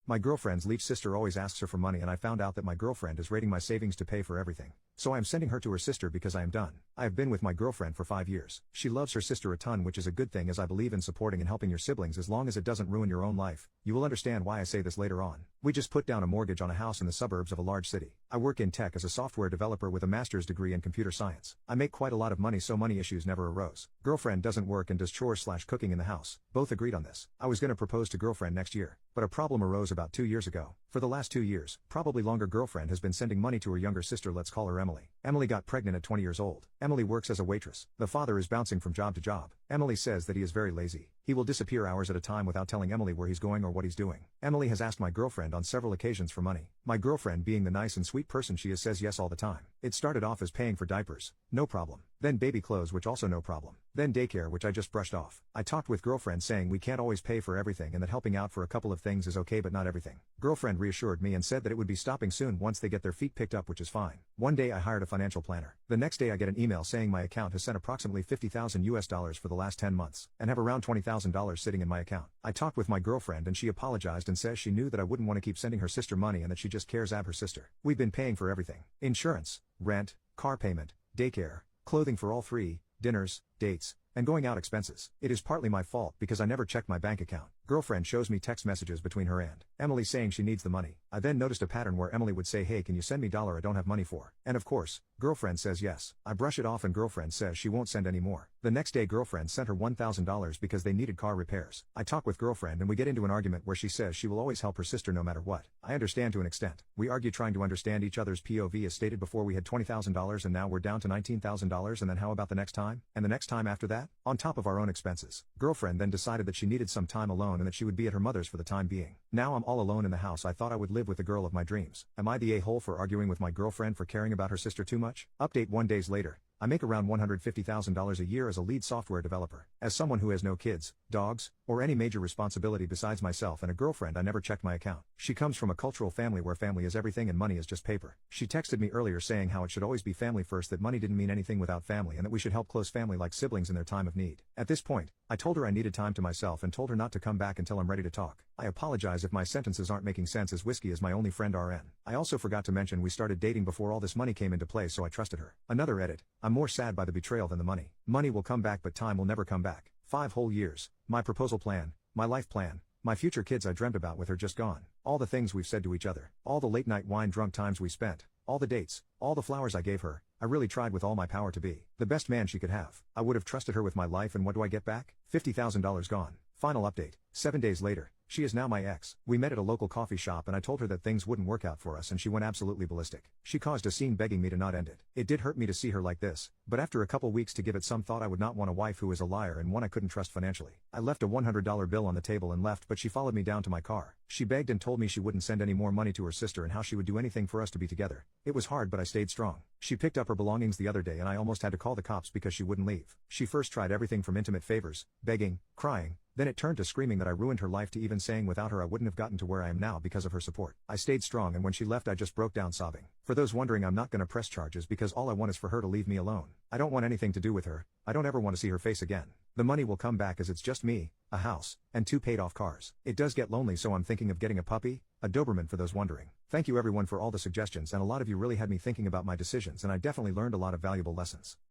My girlfriend's leech sister always asks her for money, and I found out that my girlfriend is raiding my savings to pay for everything. So I am sending her to her sister because I am done. I have been with my girlfriend for 5 years. She loves her sister a ton, which is a good thing, as I believe in supporting and helping your siblings as long as it doesn't ruin your own life. You will understand why I say this later on. We just put down a mortgage on a house in the suburbs of a large city. I work in tech as a software developer with a master's degree in computer science. I make quite a lot of money, so money issues never arose. Girlfriend doesn't work and does chores/cooking in the house. Both agreed on this. I was gonna propose to girlfriend next year, but a problem arose about 2 years ago. For the last 2 years, probably longer, girlfriend has been sending money to her younger sister, let's call her Emily. Emily got pregnant at 20 years old. Emily works as a waitress. The father is bouncing from job to job. Emily says that he is very lazy. He will disappear hours at a time without telling Emily where he's going or what he's doing. Emily has asked my girlfriend on several occasions for money. My girlfriend, being the nice and sweet person she is, says yes all the time. It started off as paying for diapers, no problem. Then baby clothes, which also no problem. Then daycare, which I just brushed off. I talked with girlfriend saying we can't always pay for everything and that helping out for a couple of things is okay but not everything. Girlfriend reassured me and said that it would be stopping soon once they get their feet picked up, which is fine. One day I hired a financial planner. The next day I get an email saying my account has sent approximately $50,000 for the last 10 months and have around $20,000 sitting in my account. I talked with my girlfriend and she apologized and says she knew that I wouldn't want to keep sending her sister money and that she just cares ab her sister. We've been paying for everything: insurance, rent, car payment, daycare, clothing for all three, dinners, dates, and going out expenses. It is partly my fault because I never checked my bank account. Girlfriend shows me text messages between her and Emily saying she needs the money. I then noticed a pattern where Emily would say, "Hey, can you send me $1 I don't have money for?" And of course, girlfriend says yes. I brush it off and girlfriend says she won't send any more. The next day girlfriend sent her $1,000 because they needed car repairs. I talk with girlfriend and we get into an argument where she says she will always help her sister no matter what. I understand to an extent. We argue trying to understand each other's POV. As stated before, we had $20,000 and now we're down to $19,000, and then how about the next time? And the next time after that? On top of our own expenses. Girlfriend then decided that she needed some time alone and that she would be at her mother's for the time being. Now I'm all alone in the house. I thought I would live with the girl of my dreams. Am I the a-hole for arguing with my girlfriend for caring about her sister too much? Update: 1 day later. I make around $150,000 a year as a lead software developer. As someone who has no kids, dogs, or any major responsibility besides myself and a girlfriend, I never checked my account. She comes from a cultural family where family is everything and money is just paper. She texted me earlier saying how it should always be family first, that money didn't mean anything without family, and that we should help close family like siblings in their time of need. At this point, I told her I needed time to myself and told her not to come back until I'm ready to talk. I apologize if my sentences aren't making sense, as Whiskey is my only friend RN. I also forgot to mention we started dating before all this money came into play, so I trusted her. Another edit: I'm more sad by the betrayal than the money. Money will come back but time will never come back. 5 whole years. My proposal plan, my life plan, my future kids I dreamt about with her just gone. All the things we've said to each other, all the late night wine drunk times we spent, all the dates, all the flowers I gave her. I really tried with all my power to be the best man she could have. I would have trusted her with my life, and what do I get back? $50,000 gone. Final update: 7 days later. She is now my ex. We met at a local coffee shop and I told her that things wouldn't work out for us, and she went absolutely ballistic. She caused a scene begging me to not end it. It did hurt me to see her like this, but after a couple weeks to give it some thought, I would not want a wife who is a liar and one I couldn't trust financially. I left a $100 bill on the table and left, but she followed me down to my car. She begged and told me she wouldn't send any more money to her sister and how she would do anything for us to be together. It was hard, but I stayed strong. She picked up her belongings the other day and I almost had to call the cops because she wouldn't leave. She first tried everything from intimate favors, begging, crying, then it turned to screaming that I ruined her life, to even saying without her I wouldn't have gotten to where I am now because of her support. I stayed strong, and when she left I just broke down sobbing. For those wondering, I'm not gonna press charges because all I want is for her to leave me alone. I don't want anything to do with her. I don't ever want to see her face again. The money will come back as it's just me, a house, and 2 paid off cars. It does get lonely, so I'm thinking of getting a puppy, a Doberman, for those wondering. Thank you everyone for all the suggestions, and a lot of you really had me thinking about my decisions, and I definitely learned a lot of valuable lessons.